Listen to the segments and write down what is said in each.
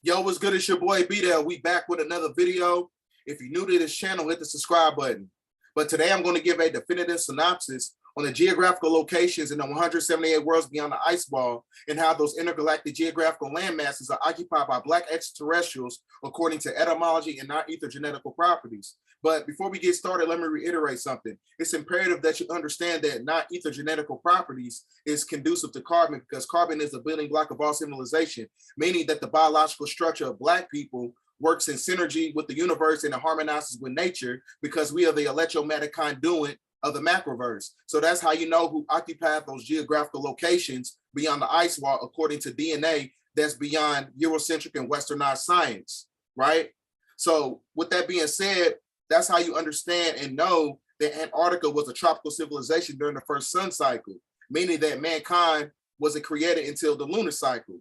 Yo, what's good? It's your boy B there. We back with another video. If you're new to this channel, hit the subscribe button. But today I'm going to give a definitive synopsis on the geographical locations in the 178 worlds beyond the ice wall and how those intergalactic geographical landmasses are occupied by black extraterrestrials according to etymology and non-ether genetical properties. But before we get started, let me reiterate something. It's imperative that you understand that non-ether genetical properties is conducive to carbon because carbon is the building block of all civilization, meaning that the biological structure of black people works in synergy with the universe and it harmonizes with nature because we are the electromagnetic conduit of the macroverse. So that's how you know who occupied those geographical locations beyond the ice wall according to DNA that's beyond Eurocentric and Westernized science, right? So with that being said, that's how you understand and know that Antarctica was a tropical civilization during the first sun cycle, meaning that mankind wasn't created until the lunar cycle,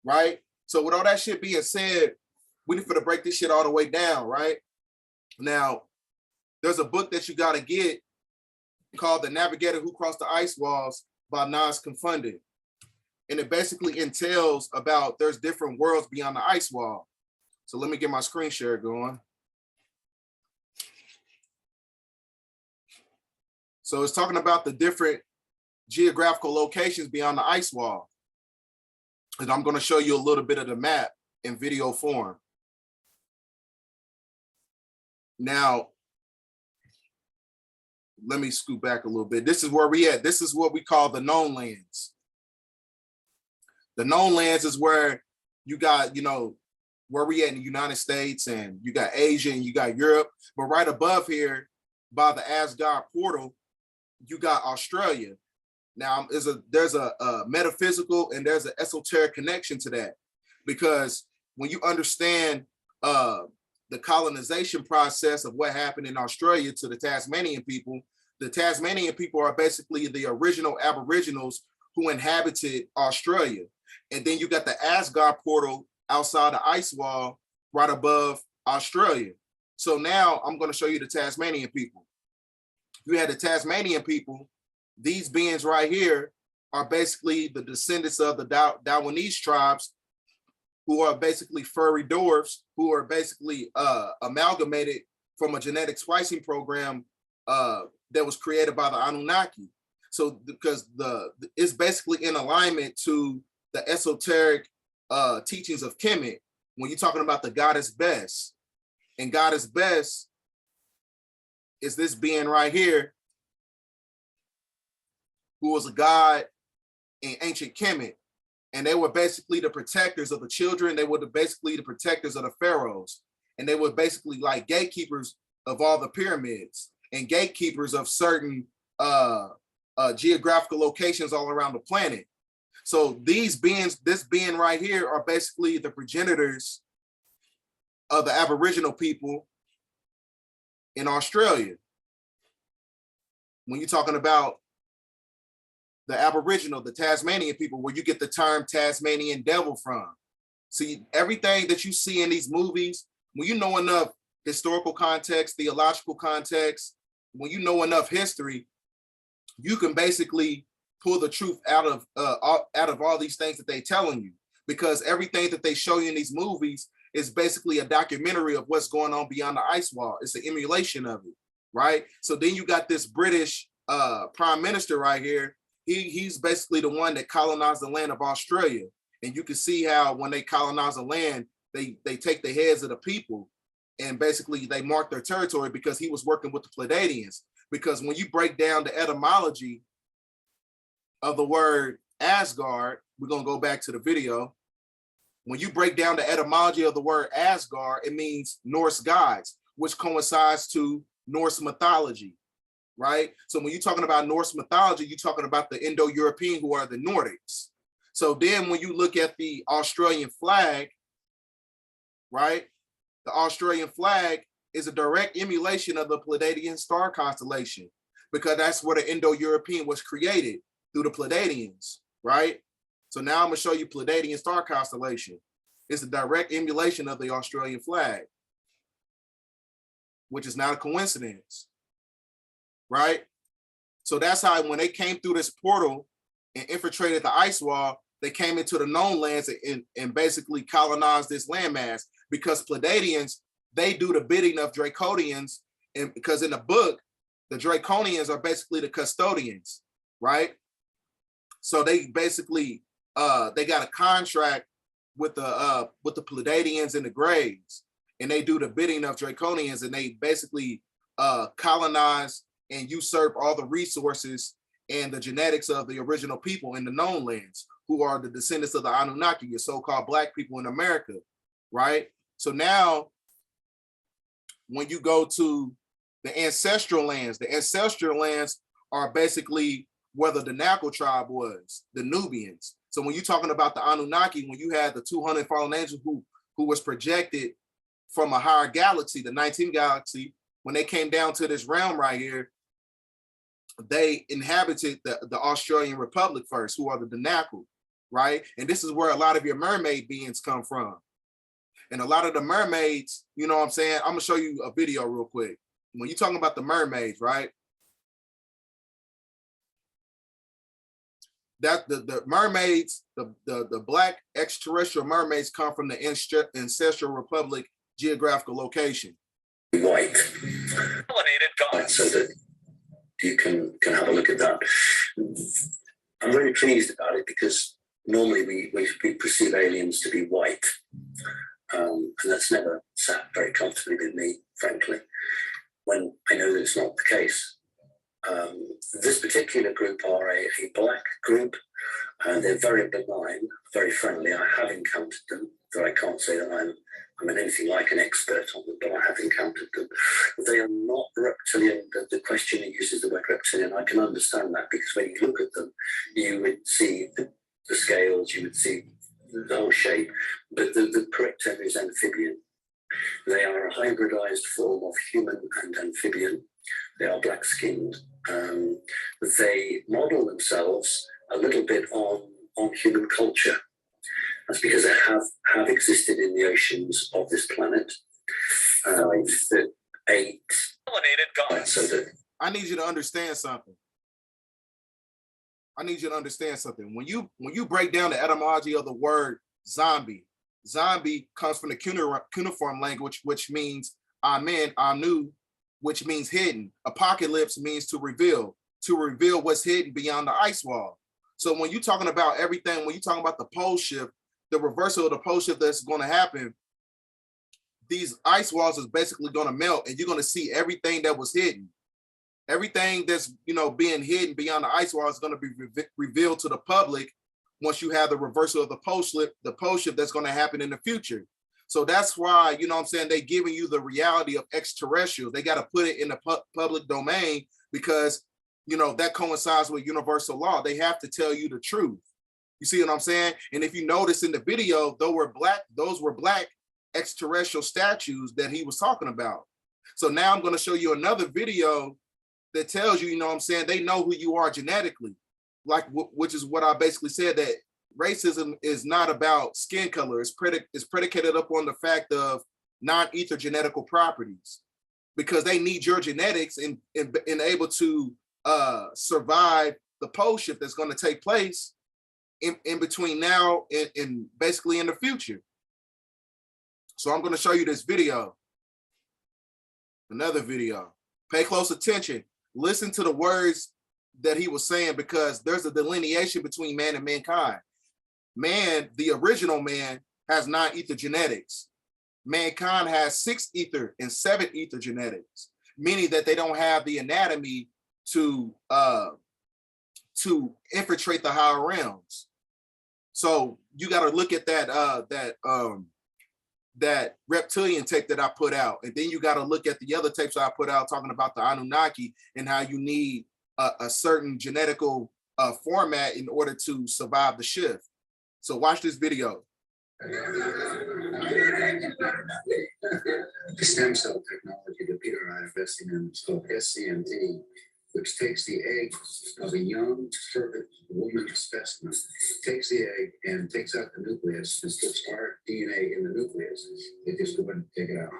right? So with all that shit being said, we need to break this shit all the way down, right? Now, there's a book that you got to get called The Navigator Who Crossed the Ice Walls by Nas Confunded. And it basically entails about there's different worlds beyond the ice wall. So let me get my screen share going. So it's talking about the different geographical locations beyond the ice wall. And I'm going to show you a little bit of the map in video form. Now, let me scoot back a little bit. This is where we at. This is what we call the known lands. The known lands is where you got, you know, where we at in the United States, and you got Asia and you got Europe. But right above here by the Asgard portal, you got Australia. Now, there's a metaphysical and there's an esoteric connection to that, because when you understand the colonization process of what happened in Australia to the Tasmanian people are basically the original Aboriginals who inhabited Australia. And then you got the Asgard portal outside the ice wall right above Australia. So now I'm going to show you the Tasmanian people. You had the Tasmanian people. These beings right here are basically the descendants of the Dawanese tribes, who are basically furry dwarfs, who are basically amalgamated from a genetic splicing program that was created by the Anunnaki. So because it's basically in alignment to the esoteric teachings of Kemet when you're talking about the goddess Bes. And goddess Bes is this being right here, who was a god in ancient Kemet. And they were basically the protectors of the children. They were basically the protectors of the pharaohs. And they were basically like gatekeepers of all the pyramids and gatekeepers of certain geographical locations all around the planet. So these beings, this being right here, are basically the progenitors of the Aboriginal people in Australia. When you're talking about the Aboriginal, the Tasmanian people, where you get the term Tasmanian devil from. See, everything that you see in these movies, when you know enough historical context, theological context, when you know enough history, you can basically pull the truth out of all these things that they're telling you, because everything that they show you in these movies is basically a documentary of what's going on beyond the ice wall. It's an emulation of it, right? So then you got this British prime minister right here. He's basically the one that colonized the land of Australia. And you can see how when they colonize the land, they take the heads of the people and basically they mark their territory, because he was working with the Pleiadians. Because when you break down the etymology of the word Asgard, we're going to go back to the video. When you break down the etymology of the word Asgard, it means Norse gods, which coincides to Norse mythology, right? So when you're talking about Norse mythology, you're talking about the Indo-European, who are the Nordics. So then when you look at the Australian flag, right? The Australian flag is a direct emulation of the Pleiadian star constellation, because that's where the Indo-European was created, through the Pleiadians, right? So now I'm gonna show you Pleiadian star constellation. It's a direct emulation of the Australian flag, which is not a coincidence, right? So that's how when they came through this portal and infiltrated the ice wall, they came into the known lands and basically colonized this landmass, because Pleiadians, they do the bidding of Draconians, and because in the book, the Draconians are basically the custodians, right? So they basically they got a contract with the Pleiadians and the Greys, and they do the bidding of Draconians, and they basically colonize and usurp all the resources and the genetics of the original people in the known lands, who are the descendants of the Anunnaki, your so-called Black people in America, right? So now, when you go to the ancestral lands are basically where the Danakil tribe was, the Nubians. So when you're talking about the Anunnaki, when you had the 200 fallen angels who was projected from a higher galaxy, the 19th galaxy, when they came down to this realm right here, they inhabited the Australian Republic first, who are the Danakil, right? And this is where a lot of your mermaid beings come from. And a lot of the mermaids, you know what I'm saying? I'm gonna show you a video real quick. When you're talking about the mermaids, right? That the mermaids, the Black extraterrestrial mermaids come from the ancestral republic geographical location. White, so that you can have a look at that. I'm really pleased about it, because normally we perceive aliens to be white, and that's never sat very comfortably with me, frankly, when I know that it's not the case. This particular group are a Black group, and they're very benign, very friendly. I have encountered them, though I can't say that I'm anything like an expert on them, but I have encountered them. They are not reptilian. The questioner uses the word reptilian. I can understand that, because when you look at them, you would see the scales, you would see the whole shape, but the correct term is amphibian. They are a hybridized form of human and amphibian. They are black-skinned. They model themselves a little bit on human culture. That's because they have existed in the oceans of this planet. That ate pollinated gods. So that I need you to understand something. When you break down the etymology of the word zombie comes from the cuneiform language, which means amen, anu, which means hidden. Apocalypse means to reveal what's hidden beyond the ice wall. So when you're talking about everything, when you're talking about the pole shift, the reversal of the pole shift that's going to happen, these ice walls is basically going to melt, and you're going to see everything that was hidden. Everything that's, being hidden beyond the ice wall is going to be revealed to the public once you have the reversal of the pole shift that's going to happen in the future. So that's why, they're giving you the reality of extraterrestrials. They got to put it in the public domain, because, that coincides with universal law. They have to tell you the truth. You see what I'm saying? And if you notice in the video, those were black extraterrestrial statues that he was talking about. So now I'm going to show you another video that tells you, they know who you are genetically, which is what I basically said, that racism is not about skin color. It's predicated upon the fact of non-ether genetical properties, because they need your genetics and able to survive the pole shift that's going to take place in between now and basically in the future. So I'm going to show you this video, another video. Pay close attention. Listen to the words that he was saying, because there's a delineation between man and mankind. Man, the original man, has 9 ether genetics. Mankind has 6 ether and 7 ether genetics, meaning that they don't have the anatomy to infiltrate the higher realms. So you got to look at that reptilian tape that I put out, and then you got to look at the other tapes I put out talking about the Anunnaki and how you need a certain genetical format in order to survive the shift. So watch this video. The stem cell technology that Peter and I are investing in is called SCMD, which takes the egg of a young fertile woman specimen, takes the egg and takes out the nucleus and puts our DNA in the nucleus. They just go and take it out.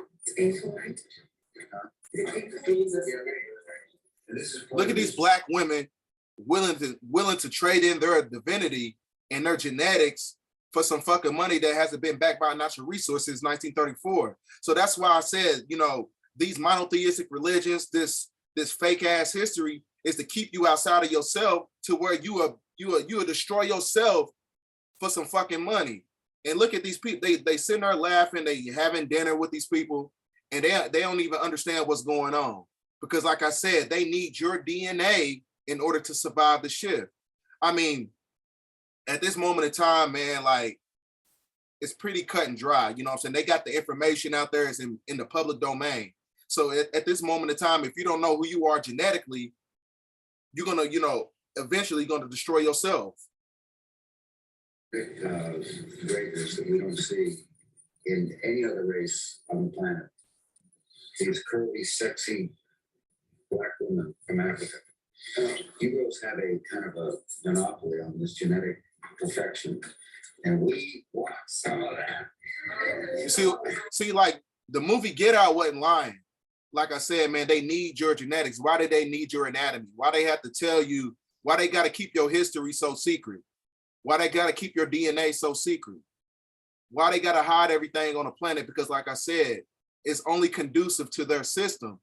Look at these black women willing to trade in their divinity and their genetics for some fucking money that hasn't been backed by natural resources since 1934. So that's why I said, you know, these monotheistic religions, this fake ass history is to keep you outside of yourself to where you will destroy yourself for some fucking money. And look at these people, they sitting there laughing, they having dinner with these people, and they don't even understand what's going on. Because like I said, they need your DNA in order to survive the shift. I mean, at this moment in time, man, like, it's pretty cut and dry. You know what I'm saying? They got the information out there, it's in the public domain. So at this moment in time, if you don't know who you are genetically, you're gonna, you know, eventually gonna destroy yourself. Greatness that we don't see in any other race on the planet. These curvy, sexy black women from Africa. You girls have a kind of a monopoly on this genetic perfection, and we want some of that. You see, like the movie Get Out wasn't lying. Like I said, man, they need your genetics. Why do they need your anatomy? Why they have to tell you? Why they got to keep your history so secret? Why they got to keep your DNA so secret? Why they got to hide everything on the planet? Because like I said, it's only conducive to their system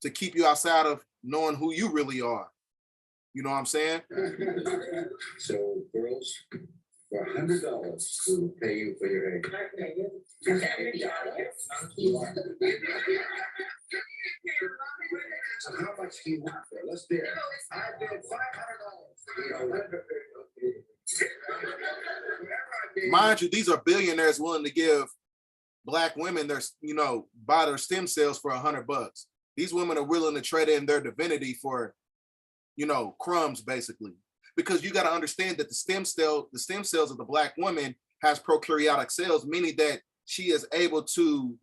to keep you outside of knowing who you really are. You know what I'm saying? So girls, for $100, we will pay you for your egg. So how much do you want for it? Let's bid. I bid $500. Mind you, these are billionaires willing to give black women their, you know, buy their stem cells for $100. These women are willing to trade in their divinity for, you know, crumbs, basically. Because you got to understand that the stem cells of the black woman has prokaryotic cells, meaning that she is able to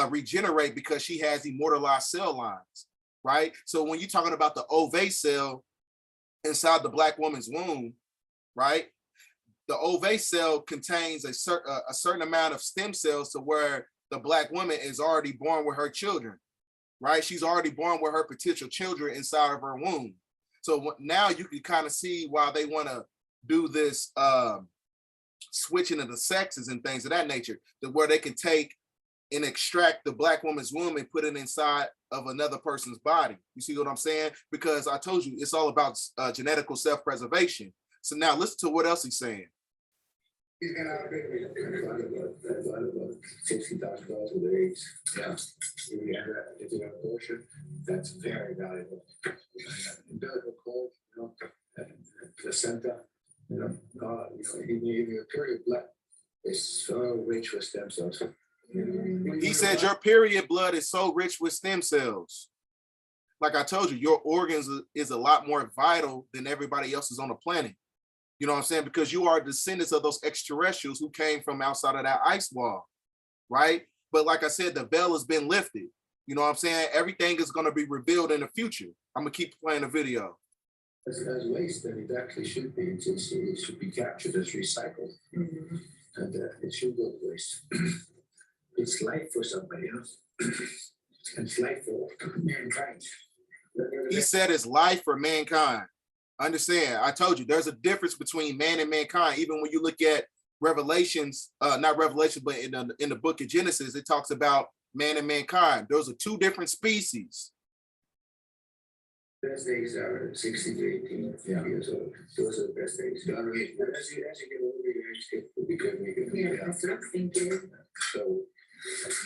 regenerate because she has immortalized cell lines, right? So when you're talking about the ovate cell inside the black woman's womb, right? The ovate cell contains a certain amount of stem cells to where the black woman is already born with her children, right? She's already born with her potential children inside of her womb. So now you can kind of see why they want to do this switching of the sexes and things of that nature, to where they can take and extract the black woman's womb and put it inside of another person's body. You see what I'm saying? Because I told you, it's all about genetical self-preservation. So now listen to what else he's saying. He's got $60,000 worth of eggs. Yeah. If you have an abortion, that's very valuable. Umbilical cord, you know, placenta, you know, even your period blood is so rich with stem cells. He said your period blood is so rich with stem cells. Like I told you, your organs is a lot more vital than everybody else's on the planet. You know what I'm saying? Because you are descendants of those extraterrestrials who came from outside of that ice wall, right? But like I said, the veil has been lifted. You know what I'm saying? Everything is going to be revealed in the future. I'm going to keep playing the video. As waste, and it actually should be. It should be captured as recycled. Mm-hmm. And it should go to waste. It's life for somebody else. It's life for mankind. He said it's life for mankind. Understand, I told you there's a difference between man and mankind. Even when you look at Revelations, not Revelation, but in the book of Genesis, it talks about man and mankind. Those are two different species. Best days are 60 to 18 years old. Those are the best days. As you get older, your age will be good. Yeah, that's what I'm thinking. So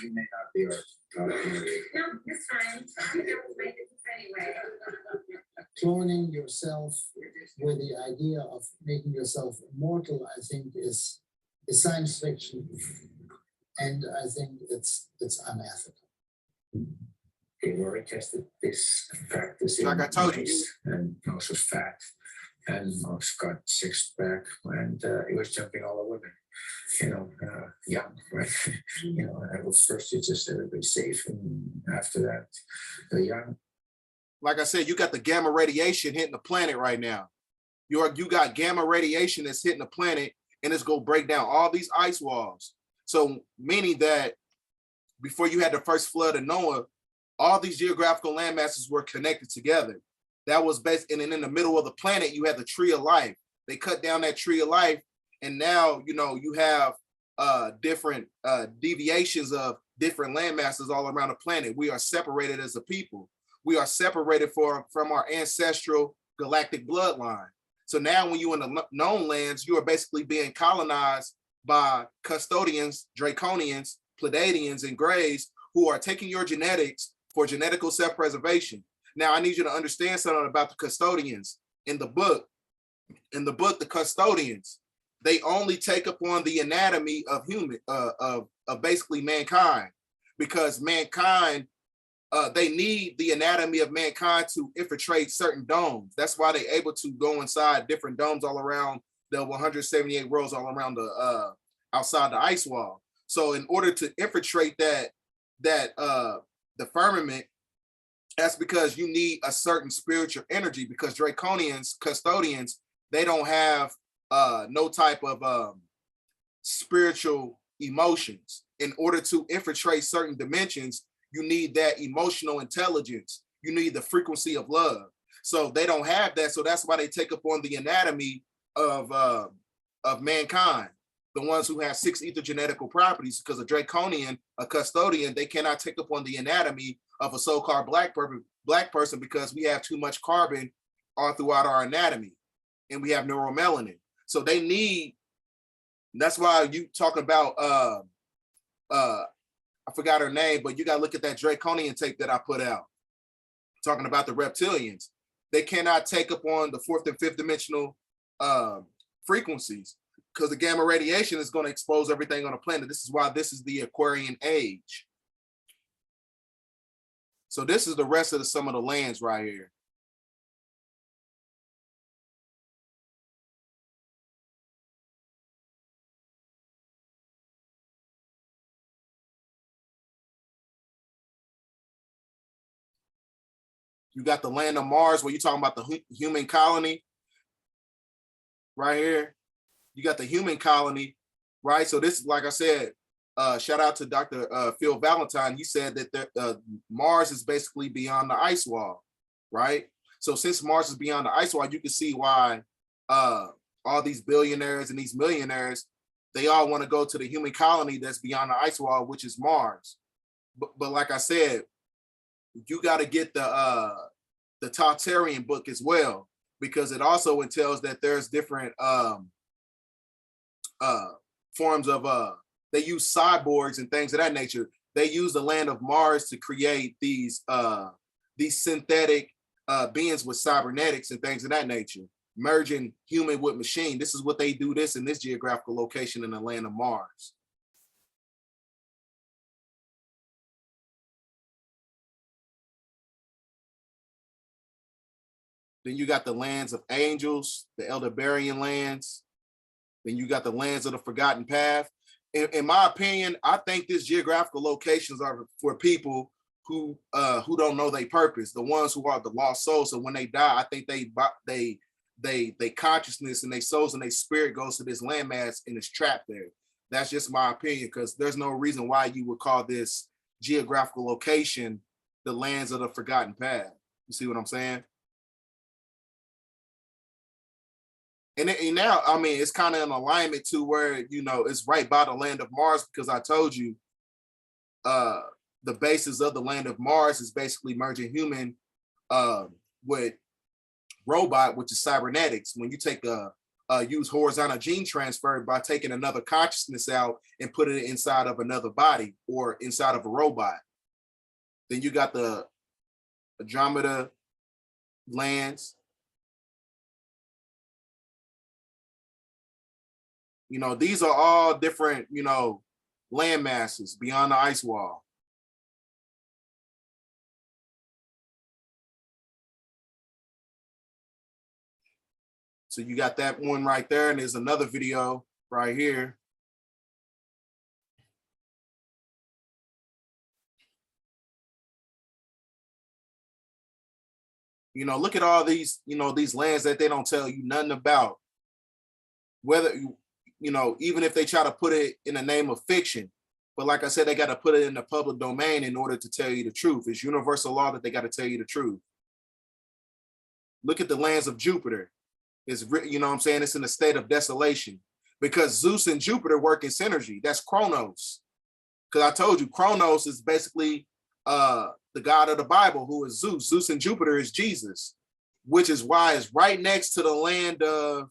you may not be our No, it's fine. I don't make it anyway. Cloning yourself with the idea of making yourself immortal, I think, is science fiction, and I think it's unethical. They've already tested this practice like I told you, and Mouse was fat, and Mouse got six pack, and he was jumping all the women. You know, young, right? You know, and at first it's just everybody safe, and after that, the young. Like I said, you got the gamma radiation hitting the planet right now. You got gamma radiation that's hitting the planet, and it's gonna break down all these ice walls. So meaning that before you had the first flood of Noah, all these geographical landmasses were connected together. That was based, and then in the middle of the planet, you had the tree of life. They cut down that tree of life, And now, you know, you have different deviations of different land masses all around the planet. We are separated as a people. We are separated from our ancestral galactic bloodline. So now when you're in the known lands, you are basically being colonized by custodians, draconians, Pleiadians, and Greys who are taking your genetics for genetical self-preservation. Now, I need you to understand something about the custodians. In the book, the custodians, they only take upon the anatomy of of basically mankind, because mankind, they need the anatomy of mankind to infiltrate certain domes. That's why they're able to go inside different domes all around the 178 worlds all around the outside the ice wall. So in order to infiltrate the firmament, that's because you need a certain spiritual energy, because draconians, custodians, they don't have no type of spiritual emotions. In order to infiltrate certain dimensions, you need that emotional intelligence. You need the frequency of love. So they don't have that. So that's why they take upon the anatomy of mankind, the ones who have 6 ether genetical properties, because a draconian, a custodian, they cannot take upon the anatomy of a so-called black person, because we have too much carbon all throughout our anatomy, and we have neuromelanin. So they need, that's why you talking about I forgot her name, but you got to look at that draconian tape that I put out talking about the reptilians. They cannot take up on the 4th and 5th dimensional frequencies, because the gamma radiation is going to expose everything on the planet. This is why this is the Aquarian age. So this is the rest of some of the lands right here. You got the land of Mars, where you're talking about the human colony right here. You got the human colony, right? So this is, like I said, shout out to Dr. Phil Valentine. He said that Mars is basically beyond the ice wall, right? So since Mars is beyond the ice wall, you can see why all these billionaires and these millionaires, they all want to go to the human colony that's beyond the ice wall, which is Mars. But like I said, you got to get the Tartarian book as well, because it also entails that there's different forms of they use cyborgs and things of that nature. They use the land of Mars to create these synthetic beings with cybernetics and things of that nature, merging human with machine. This is what they do this in this geographical location in the land of Mars. Then you got the lands of angels, the Elderbarian lands. Then you got the lands of the forgotten path. In my opinion, I think these geographical locations are for people who don't know their purpose, the ones who are the lost souls. So when they die, I think they consciousness and their souls and their spirit goes to this landmass and is trapped there. That's just my opinion, because there's no reason why you would call this geographical location the lands of the forgotten path. You see what I'm saying? And now, I mean, it's kind of in alignment to where, you know, it's right by the land of Mars, because I told you the basis of the land of Mars is basically merging human with robot, which is cybernetics. When you take use horizontal gene transfer by taking another consciousness out and put it inside of another body or inside of a robot. Then you got the Andromeda lands. You know, these are all different, you know, land masses beyond the ice wall. So you got that one right there, and there's another video right here. You know, look at all these, you know, these lands that they don't tell you nothing about. Whether you know, even if they try to put it in the name of fiction. But like I said, they got to put it in the public domain in order to tell you the truth. It's universal law that they got to tell you the truth. Look at the lands of Jupiter. It's, you know what I'm saying? It's in a state of desolation. because Zeus and Jupiter work in synergy. That's Chronos. Because I told you, Chronos is basically the god of the Bible, who is Zeus. Zeus and Jupiter is Jesus, which is why it's right next to the land of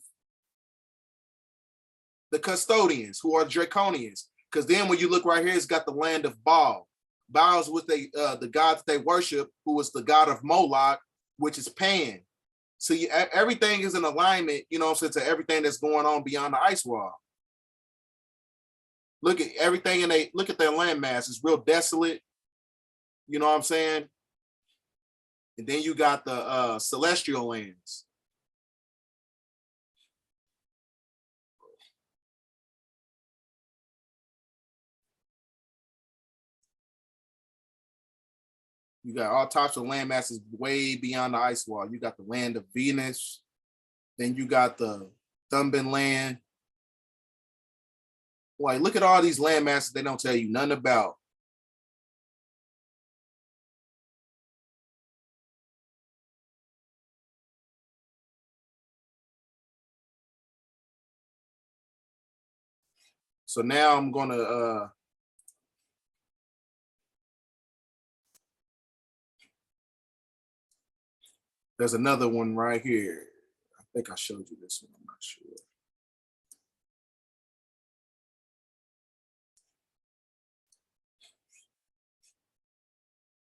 the custodians, who are Draconians. Because then when you look right here, it's got the land of Baal. Baal is what the god that they worship, who is the god of Moloch, which is Pan. So everything is in alignment, you know, to everything that's going on beyond the ice wall. Look at everything, and look at their landmass. It's real desolate. You know what I'm saying? And then you got the celestial lands. You got all types of land masses way beyond the ice wall. You got the land of Venus. Then you got the Thumban land. Like, look at all these land masses they don't tell you nothing about. So now I'm gonna there's another one right here. I think I showed you this one, I'm not sure.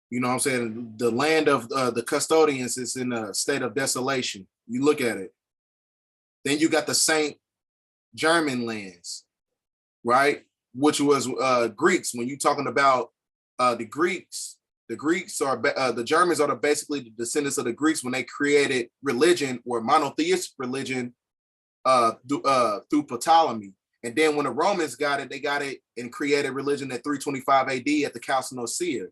You know what I'm saying? The land of the custodians is in a state of desolation. You look at it. Then you got the Saint German lands, right? Which was Greeks. When you're talking about the Greeks are the Germans are basically the descendants of the Greeks when they created religion, or monotheistic religion, through Ptolemy. And then when the Romans got it, they got it and created religion at 325 AD at the Council of Nicaea.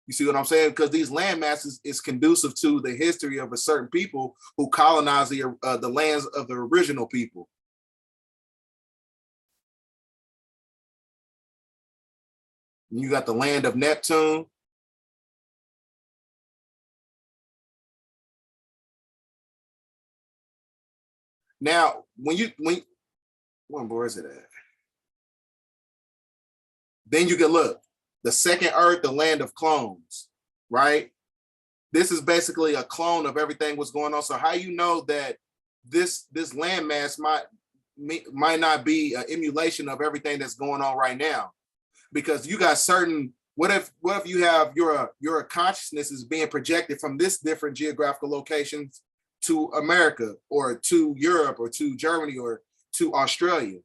You see what I'm saying? Because these land masses is conducive to the history of a certain people who colonized the lands of the original people. You got the land of Neptune. Now, where is it at? Then you can look, the second Earth, the land of clones, right? This is basically a clone of everything what's going on. So how you know that this landmass might not be an emulation of everything that's going on right now? Because you got certain, what if you have your consciousness is being projected from this different geographical locations to America, or to Europe, or to Germany, or to Australia?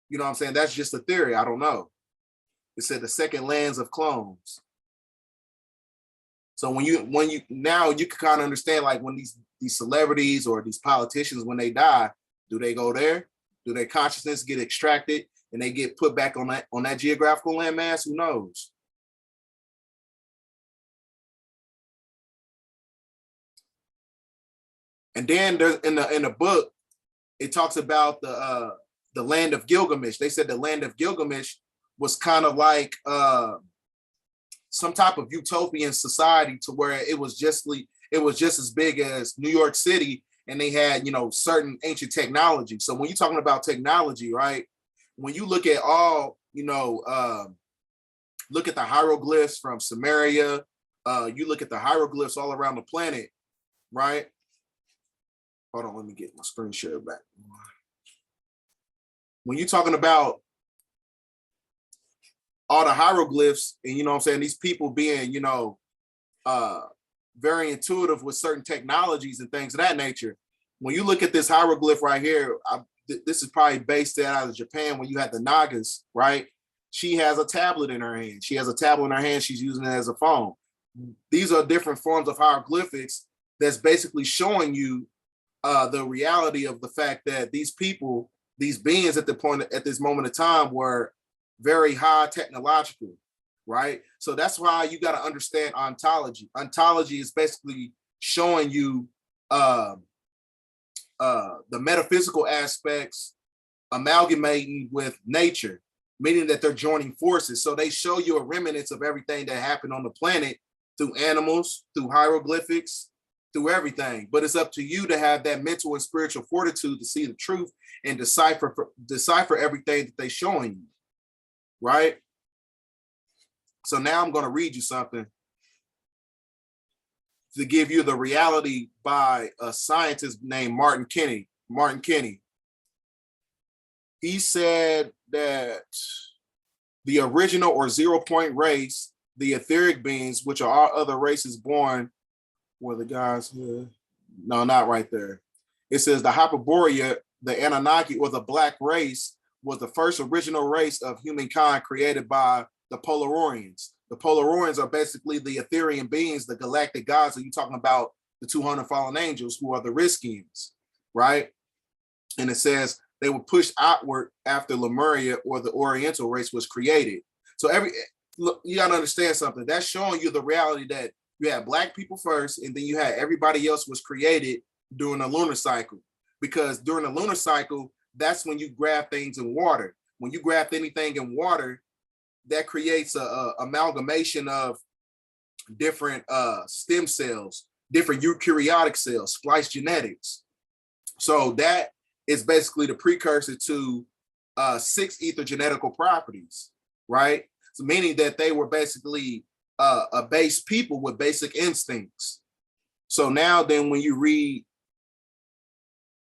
You know what I'm saying? That's just a theory. I don't know. It said the second lands of clones. So when you now you can kind of understand, like, when these celebrities or these politicians, when they die, do they go there? Do their consciousness get extracted and they get put back on that geographical landmass? Who knows? And then there's, in the book, it talks about the land of Gilgamesh. They said the land of Gilgamesh was kind of like some type of utopian society, to where it was just as big as New York City, and they had, you know, certain ancient technology. So when you're talking about technology, right? When you look at all, you know, look at the hieroglyphs from Sumeria, you look at the hieroglyphs all around the planet, right? Hold on, let me get my screen share back. When you're talking about all the hieroglyphs, and you know what I'm saying, these people being, you know, very intuitive with certain technologies and things of that nature. When you look at this hieroglyph right here, this is probably based out of Japan, when you had the Nagas, right? She has a tablet in her hand. She's using it as a phone. These are different forms of hieroglyphics that's basically showing you the reality of the fact that these people, these beings at this moment of time, were very high technological, right? So that's why you got to understand ontology. Ontology is basically showing you the metaphysical aspects amalgamating with nature, meaning that they're joining forces. So they show you a remnants of everything that happened on the planet through animals, through hieroglyphics, through everything, but it's up to you to have that mental and spiritual fortitude to see the truth and decipher everything that they're showing you, right? So now I'm going to read you something to give you the reality by a scientist named Martin Kenny. Martin Kenny. He said that the original or 0 point race, the etheric beings, which are all other races born, were the guys here. No, not right there. It says the Hyperborea, the Anunnaki, or the black race, was the first original race of humankind created by the Polarians. The Polarians are basically the Etherian beings, the galactic gods that you're talking about, the 200 fallen angels, who are the Riskians, right? And it says they were pushed outward after Lemuria, or the Oriental race, was created. So you got to understand something. That's showing you the reality that you had black people first, and then you had everybody else was created during the lunar cycle. Because during the lunar cycle, that's when you grab things in water. When you grab anything in water, that creates a amalgamation of different stem cells, different eukaryotic cells, splice genetics. So that is basically the precursor to 6 ether genetical properties, right? So meaning that they were basically a base people with basic instincts. So now then when you read,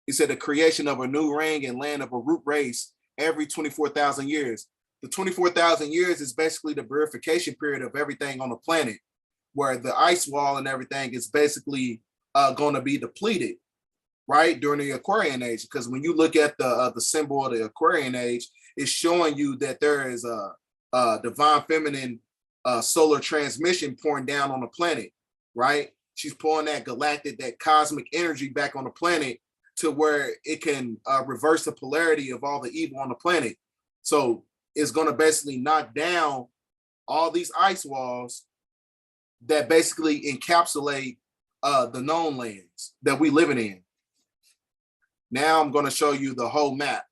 it said the creation of a new ring and land of a root race every 24,000 years. The 24,000 years is basically the purification period of everything on the planet, where the ice wall and everything is basically going to be depleted, right, during the Aquarian age. Because when you look at the symbol of the Aquarian age, it's showing you that there is a divine feminine solar transmission pouring down on the planet, right? She's pouring that galactic, that cosmic energy back on the planet to where it can reverse the polarity of all the evil on the planet. So it's going to basically knock down all these ice walls that basically encapsulate the known lands that we living in. Now I'm going to show you the whole map.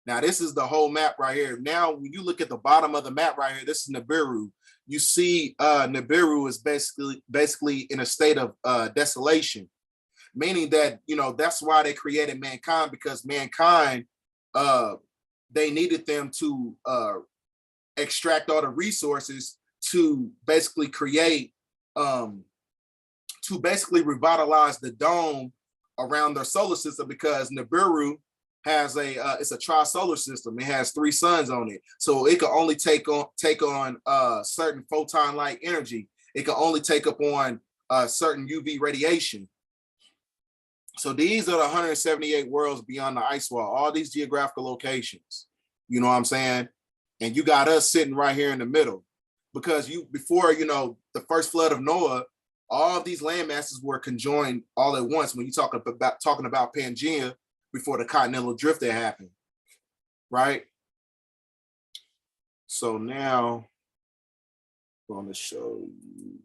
Now this is the whole map right here. Now when you look at the bottom of the map right here, this is Nibiru. You see Nibiru is basically in a state of desolation, meaning that, you know, that's why they created mankind, because mankind, they needed them to extract all the resources to basically create, to basically revitalize the dome around their solar system, because Nibiru has it's a tri-solar system. It has 3 suns on it, so it can only take on certain photon light energy. It can only take up on certain UV radiation. So these are the 178 worlds beyond the ice wall, all these geographical locations, you know what I'm saying? And you got us sitting right here in the middle, because before, you know, the first flood of Noah, all of these land masses were conjoined all at once. When you talking about Pangea, before the continental drift that happened, right? So now I'm going to show you.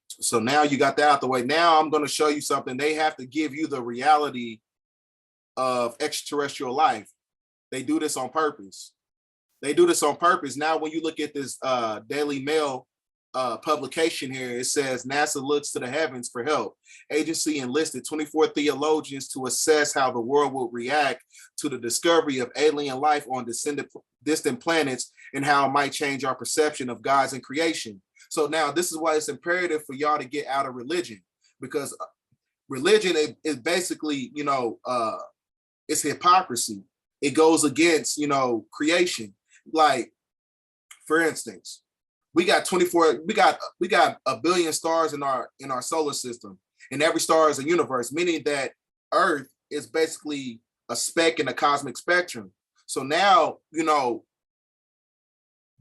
So now you got that out the way. Now I'm going to show you something. They have to give you the reality of extraterrestrial life. They do this on purpose. They do this on purpose. Now, when you look at this Daily Mail publication here, it says NASA looks to the heavens for help. Agency enlisted 24 theologians to assess how the world will react to the discovery of alien life on distant planets and how it might change our perception of God's and creation. So now this is why it's imperative for y'all to get out of religion, because religion is basically, you know, it's hypocrisy. It goes against, you know, creation. Like, for instance, we got 1 billion stars in our solar system, and every star is a universe, meaning that Earth is basically a speck in the cosmic spectrum. So now, you know,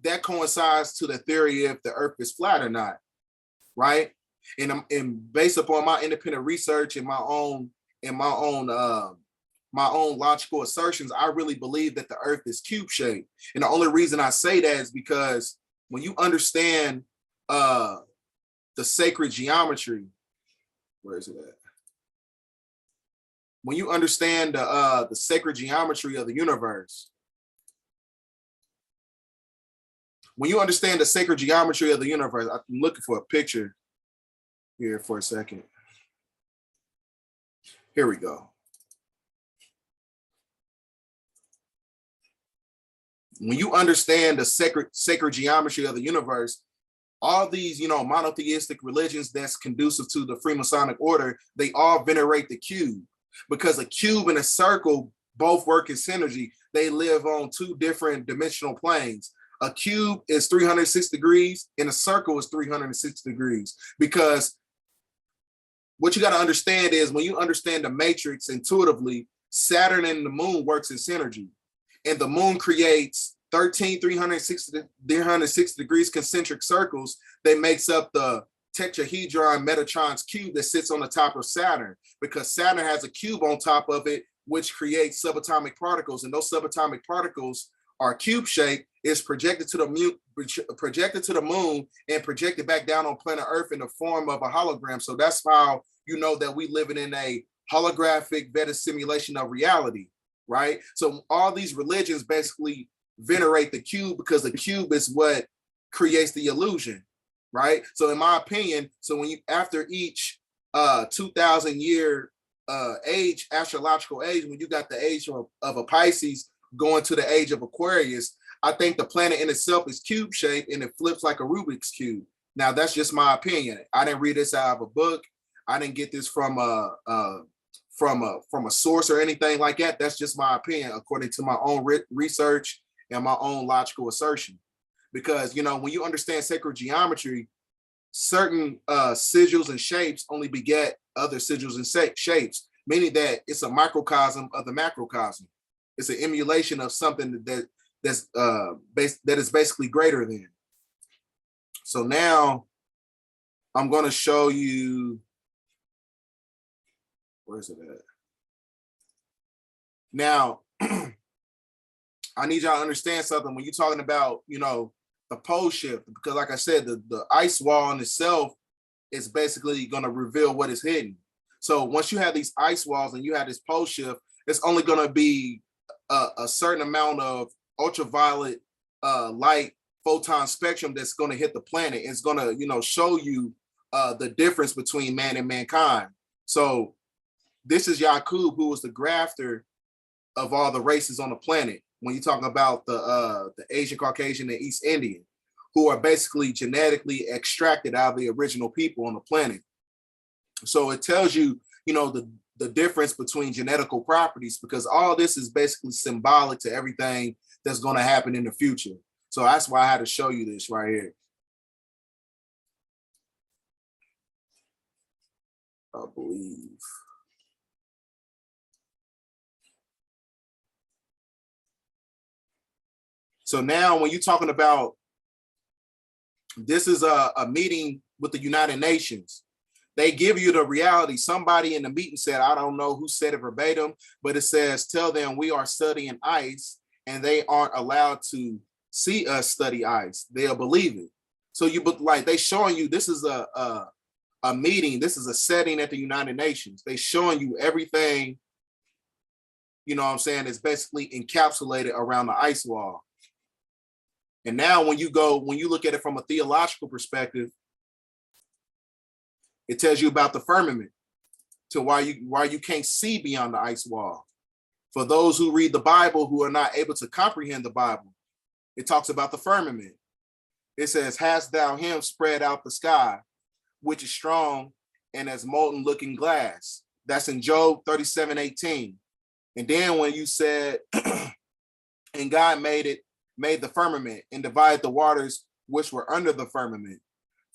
that coincides to the theory if the Earth is flat or not, right? And based upon my independent research and my own logical assertions, I really believe that the Earth is cube shaped. And the only reason I say that is because when you understand the sacred geometry, where is it at? When you understand the sacred geometry of the universe, when you understand the sacred geometry of the universe, I'm looking for a picture here for a second. Here we go. When you understand the sacred geometry of the universe, all these, monotheistic religions that's conducive to the Freemasonic order, they all venerate the cube, because a cube and a circle both work in synergy. They live on two different dimensional planes. A cube is 360 degrees and a circle is 360 degrees, because what you got to understand is when you understand the matrix intuitively, Saturn and the moon works in synergy, and the moon creates 13 360 degrees concentric circles that makes up the tetrahedron Metatron's cube that sits on the top of Saturn, because Saturn has a cube on top of it, which creates subatomic particles, and those subatomic particles are cube shaped, is projected to the moon and projected back down on planet Earth in the form of a hologram. So that's how you know that we living in a holographic beta simulation of reality, right? So all these religions basically venerate the cube, because the cube is what creates the illusion, right? So in my opinion, so when you, after each 2,000 year age, astrological age, when you got the age of a Pisces going to the age of Aquarius, I think the planet in itself is cube shaped and it flips like a Rubik's cube. Now that's just my opinion. I didn't read this out of a book. I didn't get this from a source or anything like that. That's just my opinion according to my own research and my own logical assertion. Because when you understand sacred geometry, certain sigils and shapes only beget other sigils and shapes, meaning that it's a microcosm of the macrocosm. It's an emulation of something that is basically greater than. So now I'm going to show you, where is it at? Now, I need y'all to understand something when you're talking about, the pole shift, because like I said, the ice wall in itself is basically going to reveal what is hidden. So once you have these ice walls and you have this pole shift, it's only going to be a certain amount of ultraviolet light photon spectrum that's going to hit the planet. It's going to, show you the difference between man and mankind. So this is Yakub, who was the grafter of all the races on the planet. When you're talking about the Asian, Caucasian, and East Indian, who are basically genetically extracted out of the original people on the planet. So it tells you, the difference between genetical properties, because all this is basically symbolic to everything that's going to happen in the future. So that's why I had to show you this right here. I believe. So now when you're talking about, this is a meeting with the United Nations. They give you the reality. Somebody in the meeting said, I don't know who said it verbatim, but it says, tell them we are studying ice and they aren't allowed to see us study ice. They'll believe it. So they showing you this is a meeting. This is a setting at the United Nations. They showing you everything, it's basically encapsulated around the ice wall. And now when you look at it from a theological perspective, it tells you about the firmament, to why you can't see beyond the ice wall. For those who read the Bible who are not able to comprehend the Bible, it talks about the firmament. It says, hast thou him spread out the sky, which is strong and as molten looking glass. That's in Job 37:18. And then when you said, and God made the firmament and divided the waters which were under the firmament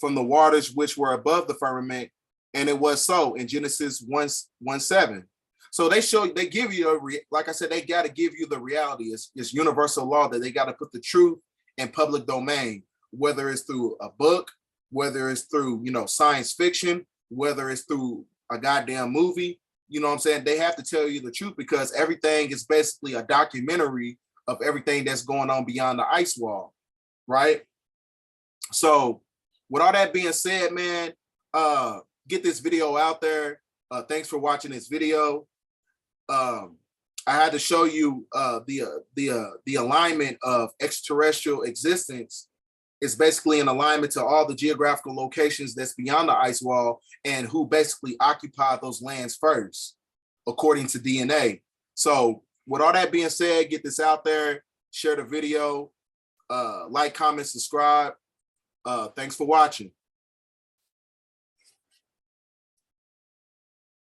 from the waters which were above the firmament, and it was so in Genesis 1:7. So they give you, like I said, they got to give you the reality. It's universal law that they got to put the truth in public domain, whether it's through a book, whether it's through, science fiction, whether it's through a goddamn movie. They have to tell you the truth, because everything is basically a documentary of everything that's going on beyond the ice wall, right? So with all that being said, man, get this video out there. Thanks for watching this video. I had to show you the alignment of extraterrestrial existence is basically in alignment to all the geographical locations that's beyond the ice wall and who basically occupied those lands first, according to DNA. So with all that being said, get this out there, share the video, like, comment, subscribe. Thanks for watching.